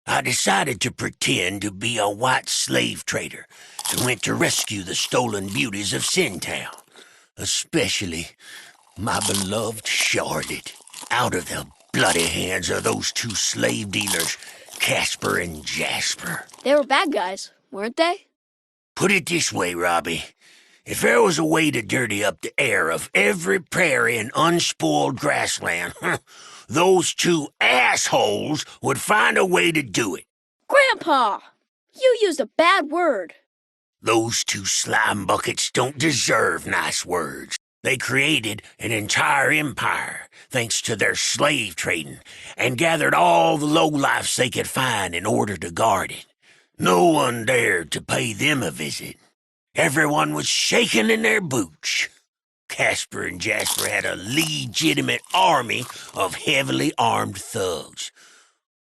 I decided to pretend to be a white slave trader and went to rescue the stolen beauties of Sin Town, especially my beloved Charlotte, out of the bloody hands of those two slave dealers, Casper and Jasper. They were bad guys, weren't they? Put it this way, Robbie. If there was a way to dirty up the air of every prairie and unspoiled grassland, those two assholes would find a way to do it. Grandpa! You used a bad word. Those two slime buckets don't deserve nice words. They created an entire empire thanks to their slave trading and gathered all the lowlifes they could find in order to guard it. No one dared to pay them a visit. Everyone was shaking in their boots. Casper and Jasper had a legitimate army of heavily armed thugs.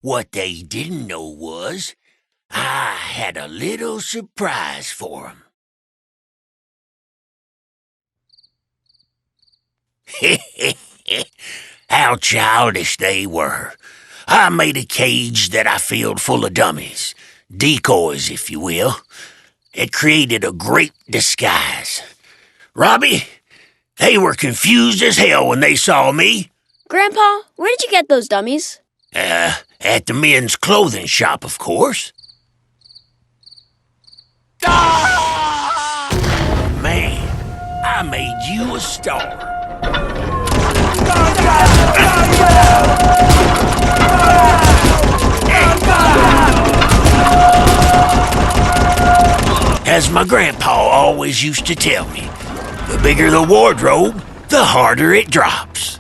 What they didn't know was I had a little surprise for them. How childish they were. I made a cage that I filled full of dummies. Decoys, if you will. It created a great disguise. Robbie, they were confused as hell when they saw me. Grandpa, where did you get those dummies? At the men's clothing shop, of course. Man, I made you a star. As my grandpa always used to tell me, the bigger the wardrobe, the harder it drops.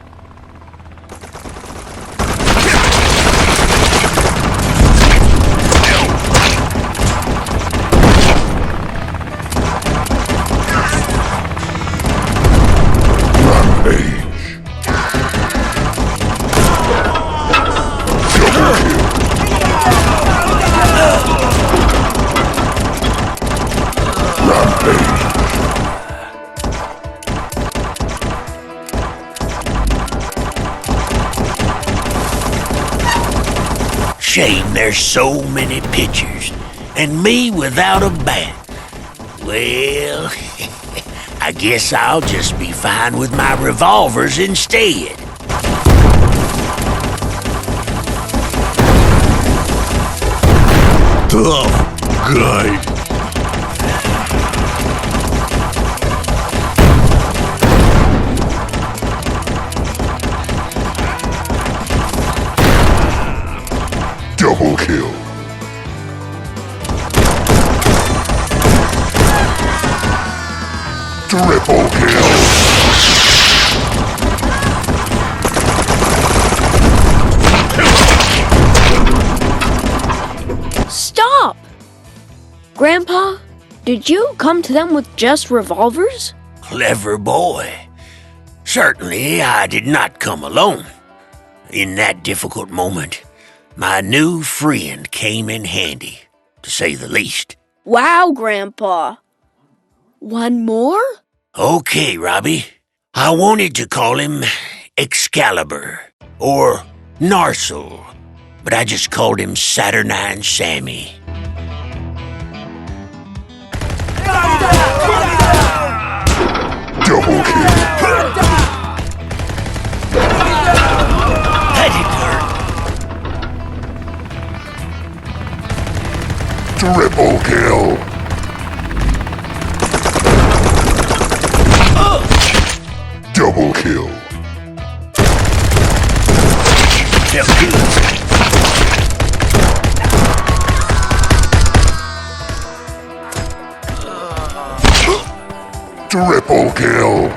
Shame there's so many pictures, and me without a bat. Well, I guess I'll just be fine with my revolvers instead. Tough guy. Double kill. Triple kill. Stop! Grandpa, did you come to them with just revolvers? Clever boy. Certainly, I did not come alone. In that difficult moment, my new friend came in handy, to say the least. Wow, Grandpa. One more? Okay, Robbie. I wanted to call him Excalibur, or Narsil, but I just called him Saturnine Sammy. Double kill. That didn't hurt. Triple kill. Double kill. Felt good. Triple kill.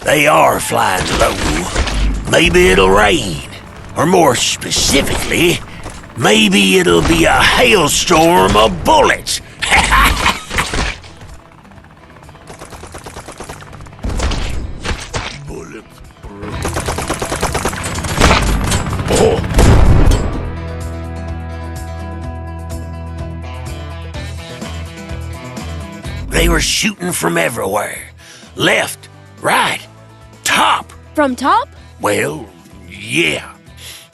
They are flying low. Maybe it'll rain. Or more specifically, maybe it'll be a hailstorm of bullets. Oh. They were shooting from everywhere. Left, right, top. From top? Well, yeah.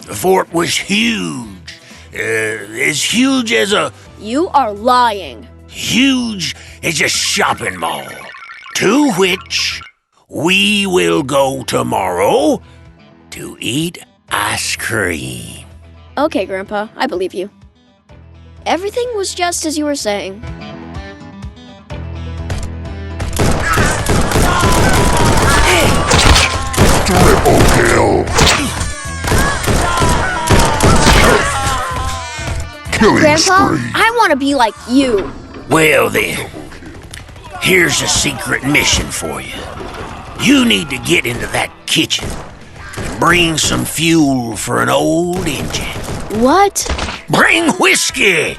The fort was huge. As huge as a... You are lying. Huge as a shopping mall. To which we will go tomorrow to eat ice cream. Okay, Grandpa, I believe you. Everything was just as you were saying. Triple kill. Killing Grandpa, spree. I want to be like you. Well then, here's a secret mission for you. You need to get into that kitchen and bring some fuel for an old engine. What? Bring whiskey!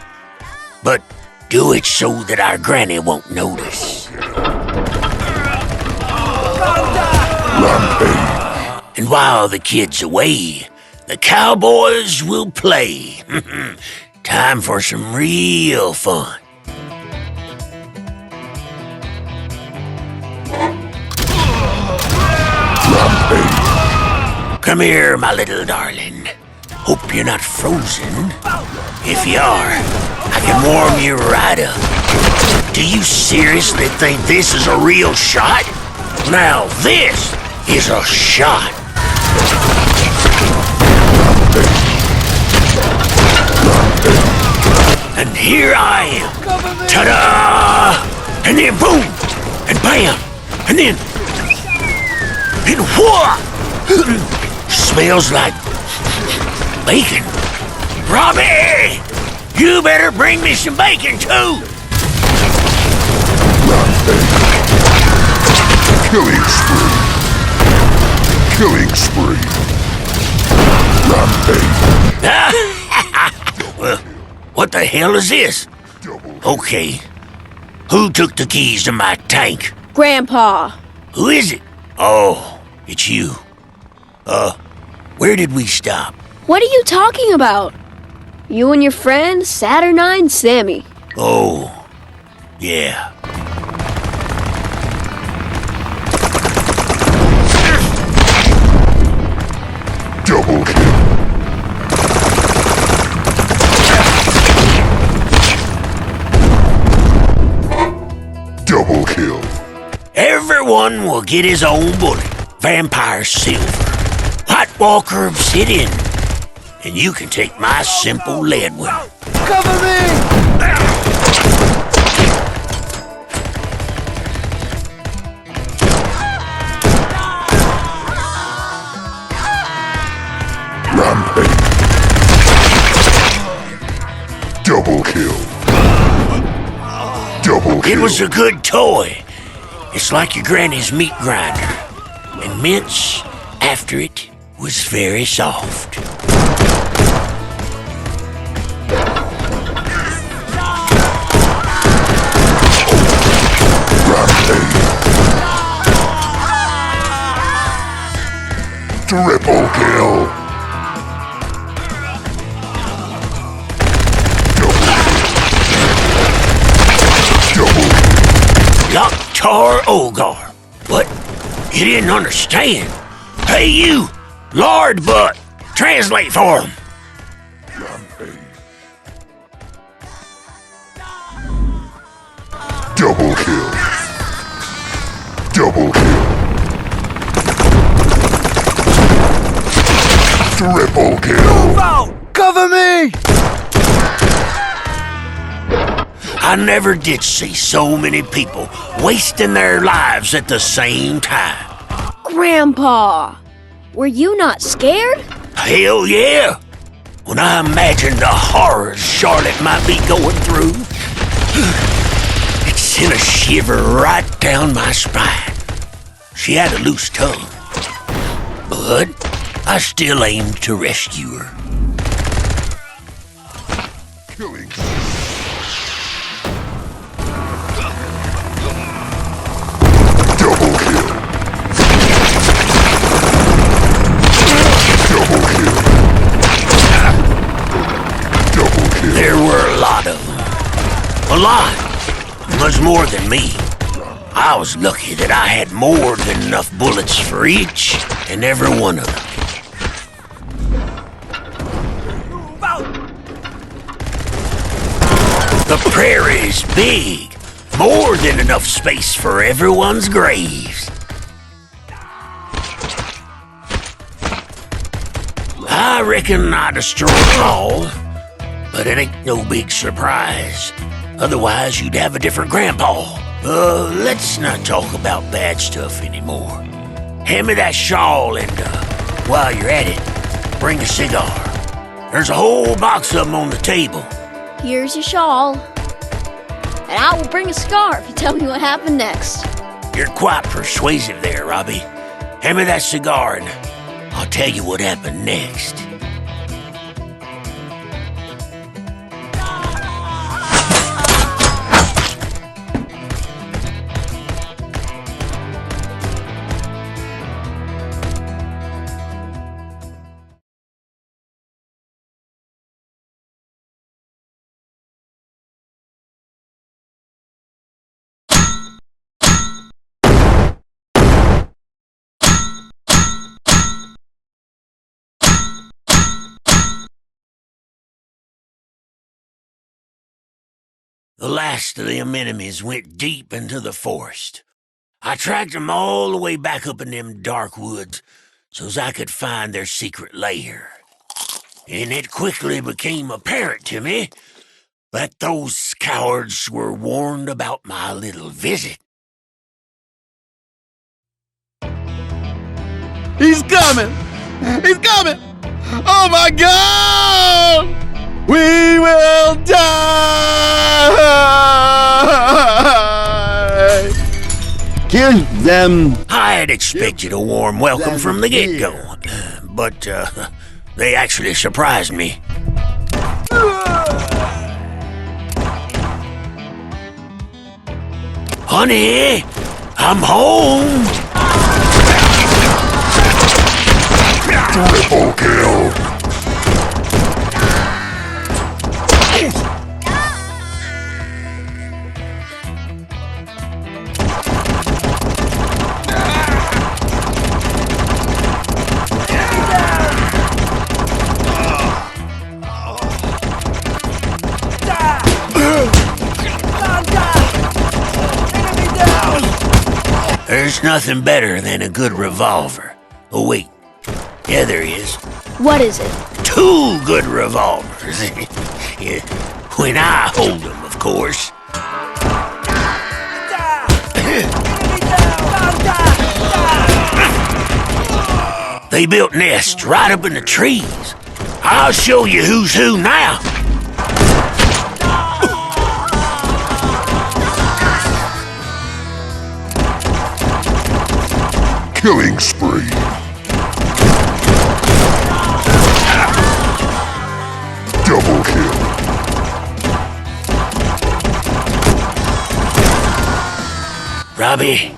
But do it so that our granny won't notice. Rampage. And while the kid's away, the cowboys will play. Time for some real fun. Come here, my little darling. Hope you're not frozen. If you are, I can warm you right up. Do you seriously think this is a real shot? Now this is a shot. And here I am. Ta-da! And then boom! And bam! And then... And what? Smells like bacon. Robbie! You better bring me some bacon too! Killing spree. Killing spree. Rampage. Well, what the hell is this? Okay. Who took the keys to my tank? Grandpa. Who is it? Oh, it's you. Where did we stop? What are you talking about? You and your friend, Saturnine Sammy. Oh, yeah. Double kill. Double kill. Everyone will get his own bullet. Vampire silver. White Walker obsidian. And you can take my simple lead one. Cover me! Rampage. Double kill. Double kill. It was a good toy. It's like your granny's meat grinder. And mince, after it, was very soft. Triple kill. Double. Loktar Ogar. What? You didn't understand? Hey, you! Lord Butt! Translate for him! Double kill. Double kill. Triple kill. Cover me! I never did see so many people wasting their lives at the same time. Grandpa, were you not scared? Hell yeah! When I imagined the horrors Charlotte might be going through, it sent a shiver right down my spine. She had a loose tongue, but I still aimed to rescue her. Killing. Double kill. Double kill. Double kill. There were a lot of them. A lot. Much more than me. I was lucky that I had more than enough bullets for each and every one of them. The prairie's big. More than enough space for everyone's graves. I reckon I destroyed them all, but it ain't no big surprise. Otherwise, you'd have a different grandpa. Let's not talk about bad stuff anymore. Hand me that shawl and, while you're at it, bring a cigar. There's a whole box of them on the table. Here's your shawl. And I will bring a cigar if you tell me what happened next. You're quite persuasive there, Robbie. Hand me that cigar and I'll tell you what happened next. The last of them enemies went deep into the forest. I tracked them all the way back up in them dark woods so's I could find their secret lair. And it quickly became apparent to me that those cowards were warned about my little visit. He's coming! He's coming! Oh my God! We will die! Kill them! I had expected a warm welcome from the get-go, but they actually surprised me. Honey, I'm home! Triple kill. There's nothing better than a good revolver. Oh, wait. Yeah, there is. What is it? 2 good revolvers. Yeah, when I hold them, of course. They built nests right up in the trees. I'll show you who's who now. Killing spree. Double kill. Robbie,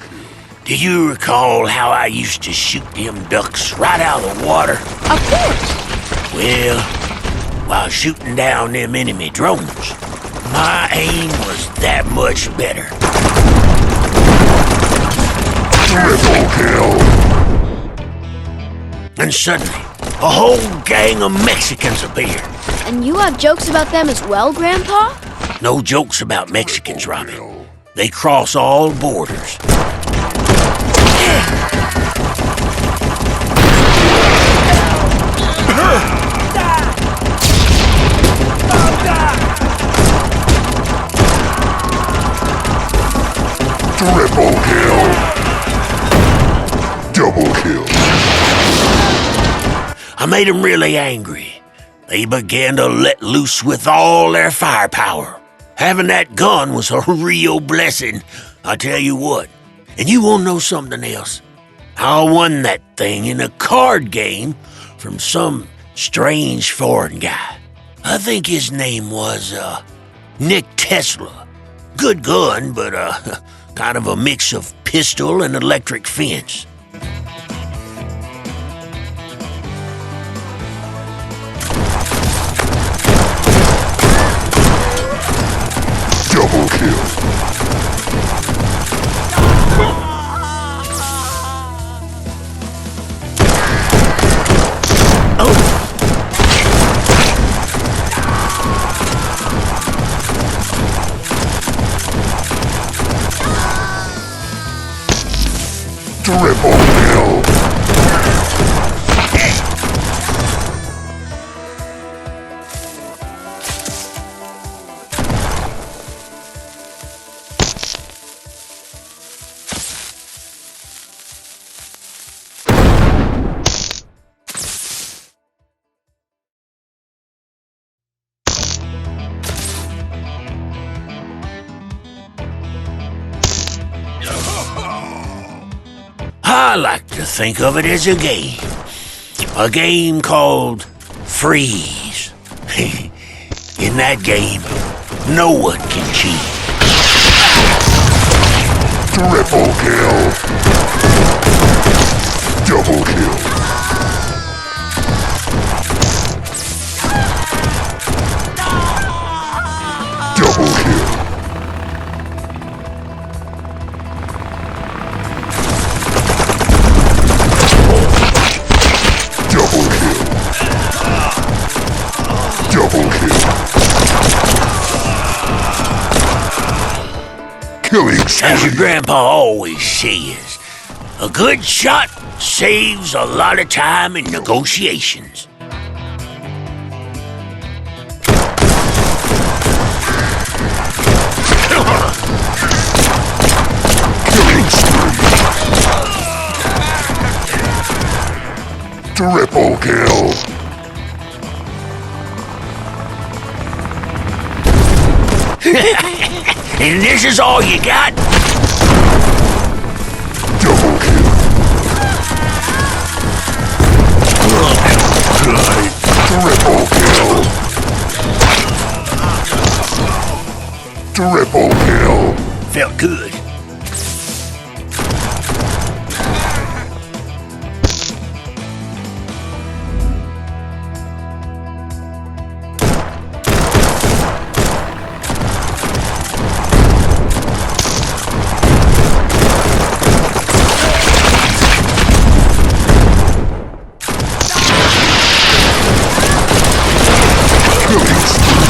do you recall how I used to shoot them ducks right out of the water? Of course. Well, while shooting down them enemy drones, my aim was that much better. Triple kill. And suddenly, a whole gang of Mexicans appeared. And you have jokes about them as well, Grandpa? No jokes about Mexicans, Robbie. They cross all borders. Triple kill. Double kill. I made them really angry. They began to let loose with all their firepower. Having that gun was a real blessing, I tell you what. And you want to know something else? I won that thing in a card game from some strange foreign guy. I think his name was, Nick Tesla. Good gun, but, kind of a mix of pistol and electric fence. Double kill. I like to think of it as a game. A game called Freeze. In that game, no one can cheat. Triple kill. Double kill. Double kill. Double kill. Double kill. Killing As your spree. grandpa always says, a good shot saves a lot of time in negotiations. Killing spree. Triple kill. And this is all you got? Double kill. Triple kill. Triple kill. Felt good. Killing spree.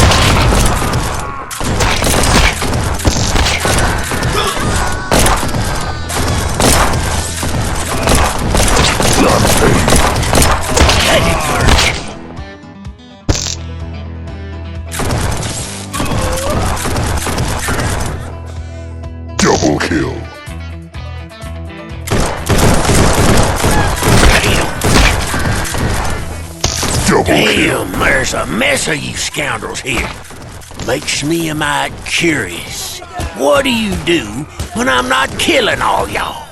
Rampage. That didn't work. Double kill. Double kill. Damn, there's a mess of you scoundrels here. Makes me a mite curious. What do you do when I'm not killing all y'all?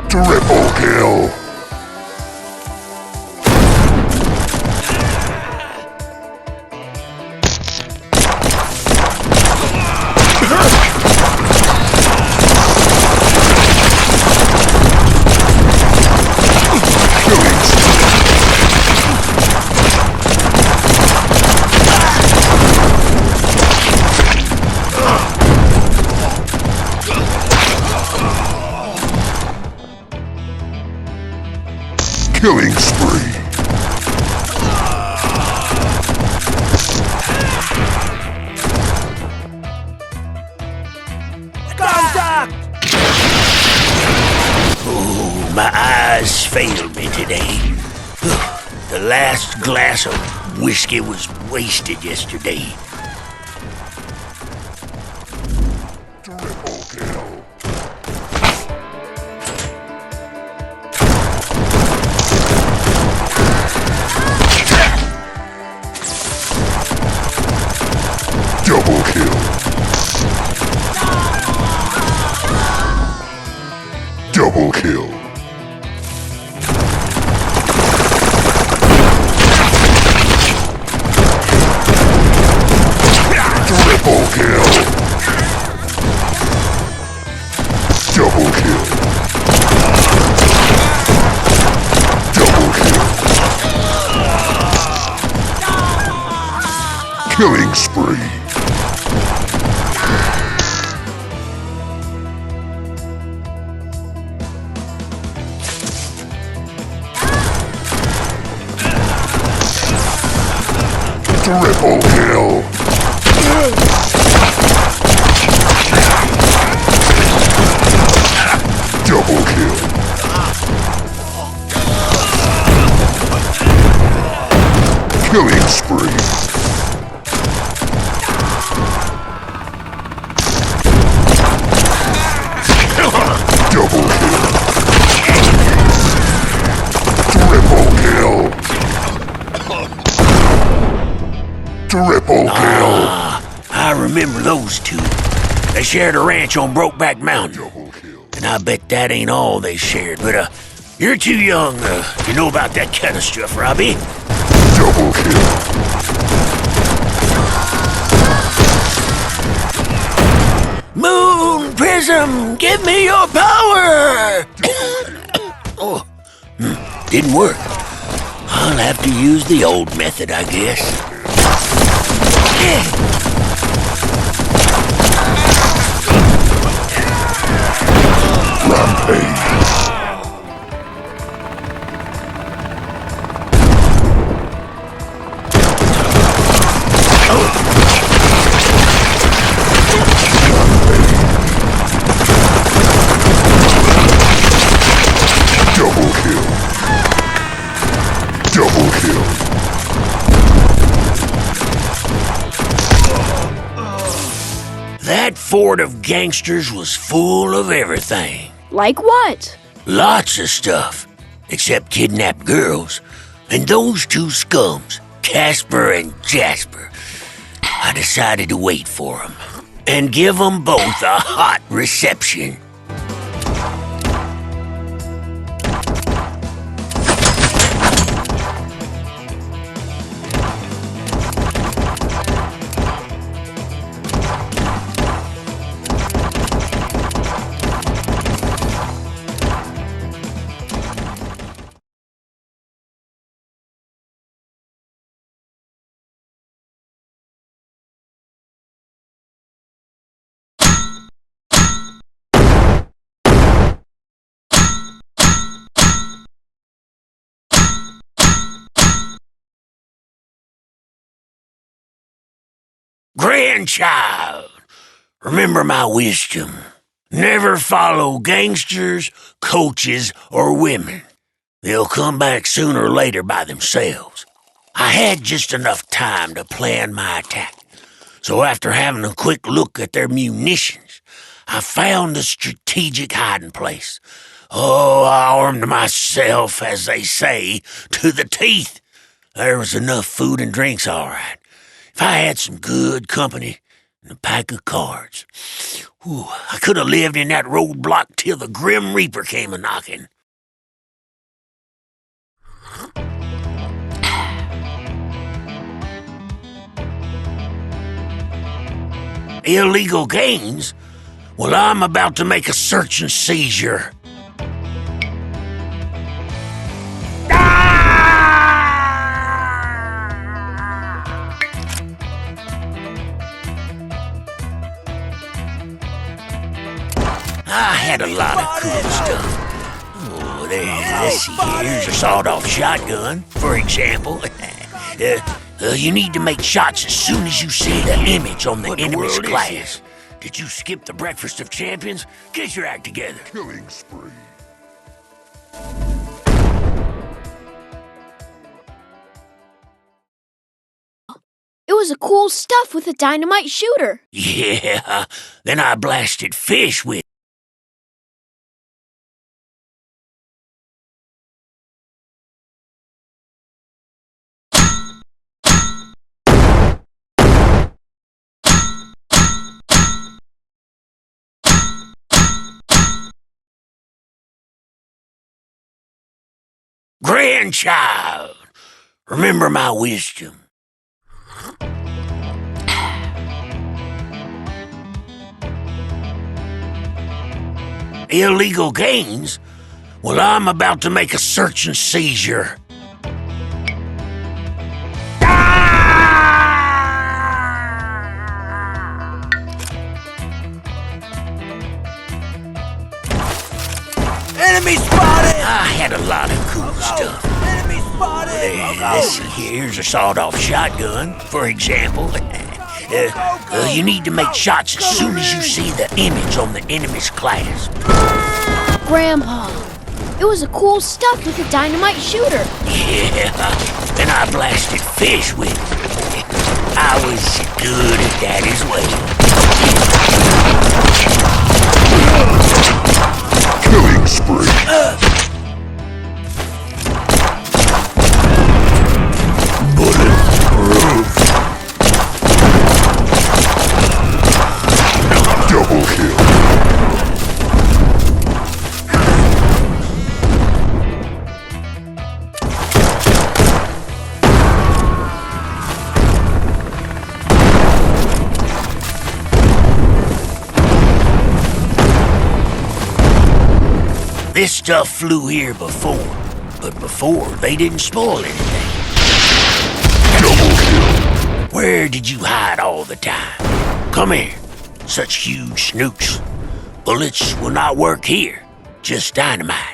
Triple kill. Killing spree. Killing spree. Ooh, my eyes failed me today. The last glass of whiskey was wasted yesterday. Triple kill. Double kill. Double kill. Triple kill. Double kill. Double kill. Killing spree. Triple kill. Double kill. Killing spree. Double kill. Triple kill. Triple kill. I remember those two. They shared a ranch on Brokeback Mountain. Double kill. And I bet that ain't all they shared, but you're too young to know about that kind of stuff, Robbie. Double kill. Moon Prism, give me your power! Oh, didn't work. I'll have to use the old method, I guess. Rampage. Double kill. Double kill. That fort of gangsters was full of everything. Like what? Lots of stuff, except kidnapped girls. And those two scums, Casper and Jasper. I decided to wait for them and give them both a hot reception. Grandchild, remember my wisdom. Never follow gangsters, coaches, or women. They'll come back sooner or later by themselves. I had just enough time to plan my attack. So after having a quick look at their munitions, I found the strategic hiding place. Oh, I armed myself, as they say, to the teeth. There was enough food and drinks, all right. If I had some good company and a pack of cards, I could have lived in that roadblock till the Grim Reaper came a-knocking. Illegal gains? Well, I'm about to make a search and seizure. I had a lot of cool stuff. Oh, let's see, here's a sawed-off shotgun, for example. You need to make shots as soon as you see the image on the enemy's glass. Did you skip the breakfast of champions? Get your act together. Killing spree. It was a cool stuff with a dynamite shooter. Yeah, then I blasted fish with it. Grandchild, remember my wisdom. Illegal gains? Well, I'm about to make a search and seizure. Enemy spotted! I had a lot of cool stuff. Enemy spotted! Let's see, here's a sawed-off shotgun, for example. You need to make shots as soon as you see the image on the enemy's class. Grandpa, it was a cool stuff with a dynamite shooter. Yeah, and I blasted fish with it. I was good at that as well. Killing spree. Bulletproof. this stuff flew here before, but before they didn't spoil anything. Double kill. Where did you hide all the time? Come here, such huge snooks. Bullets will not work here, just dynamite.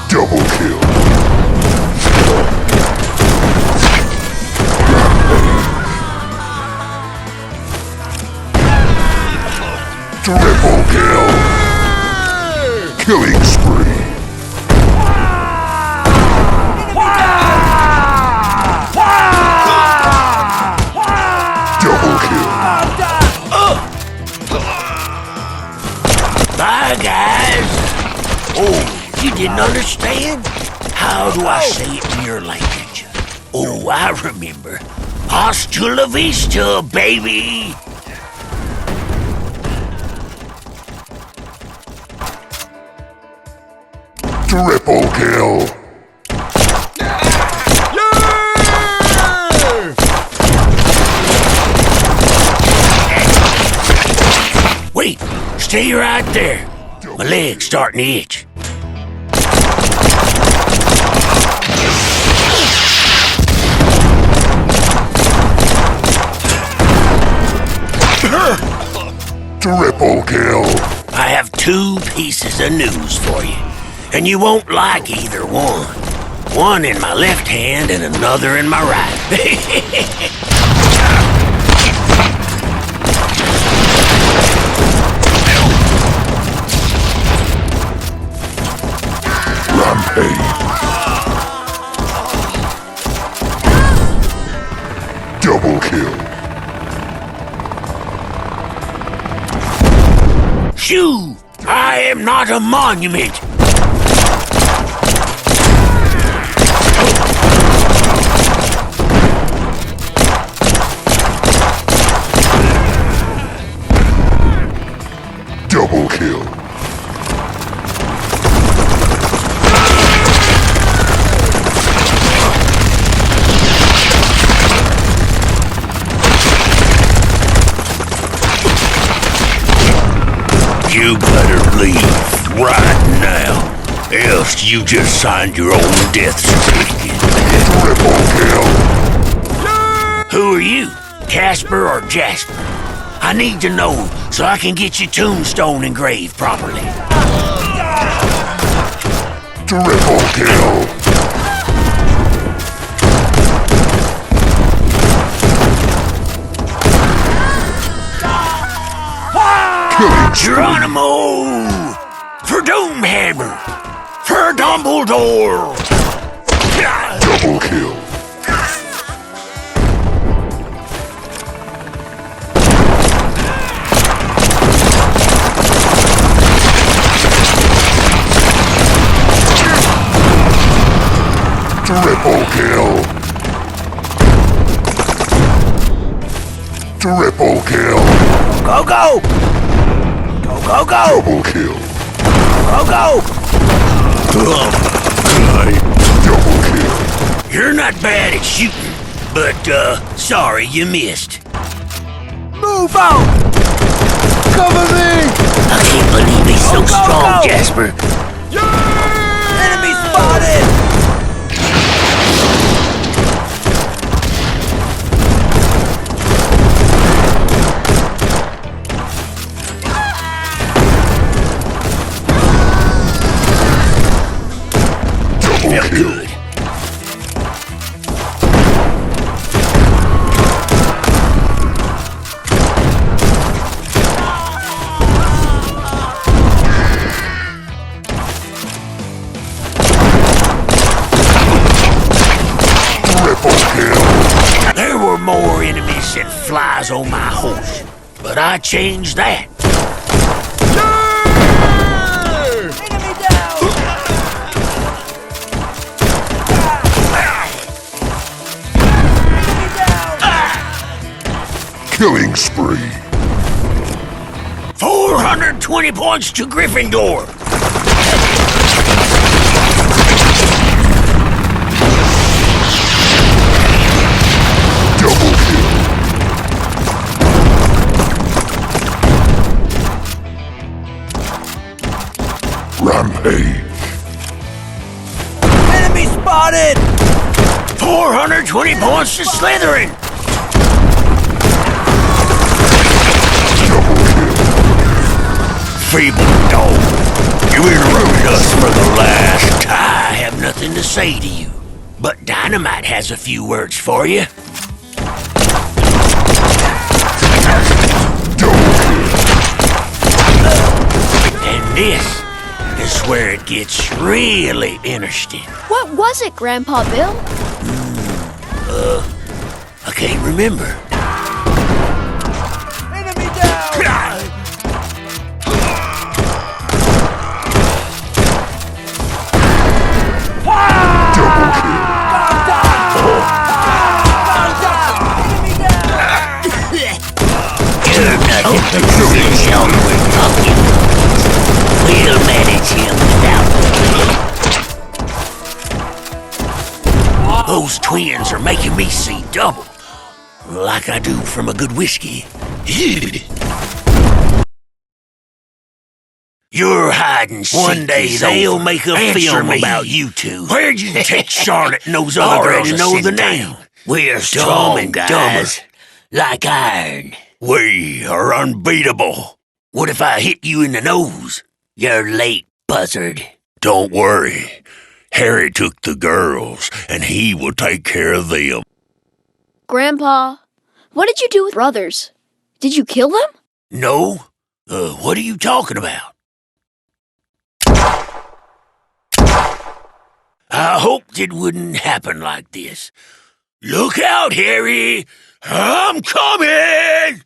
Double kill. Triple kill. Killing spree. Double kill. Bye, guys. Oh, you didn't understand? How do I say it in your language? Oh, I remember. Hasta la vista, baby. Triple kill. Wait, stay right there. My leg's starting to itch. Triple kill. I have 2 pieces of news for you, and you won't like either one. One in my left hand and another in my right. Rampage. Double kill. Shoo! I am not a monument. Double kill. You better leave right now, else you just signed your own death certificate. Triple kill. Who are you, Casper or Jasper? I need to know so I can get your tombstone engraved properly. Triple kill. Killing spree. Geronimo! For Doomhammer! For Dumbledore! Double kill. Triple kill. Triple kill. Go, go! Go, go, go! Double kill. Go, go! Double kill. You're not bad at shooting, but, sorry you missed. Move out! Cover me! I can't believe he's so Go, go, strong, go. Jasper. Enemy spotted! Felt good. There were more enemies than flies on my horse, but I changed that. Enemy down! Enemy down! Killing spree. 420 points to Gryffindor. Double kill. Rampage. Enemy spotted! 420 points to Slytherin. Double kill. Feeble dog. You interrupted us for the last. I have nothing to say to you, but Dynamite has a few words for you. And this is where it gets really interesting. What was it, Grandpa Bill? I can't remember. Enemy down! Double kill. You're nothing but silly with pumpkin. We'll manage him without me. Those twins are making me see double, like I do from a good whiskey. You're hiding. One day they'll make a film about you two. Where'd you take Charlotte and those other girls to know the name? We're strong guys, like iron. We are unbeatable. What if I hit you in the nose? You're late, buzzard. Don't worry. Harry took the girls, and he will take care of them. Grandpa, what did you do with brothers? Did you kill them? No? What are you talking about? I hoped it wouldn't happen like this. Look out, Harry! I'm coming!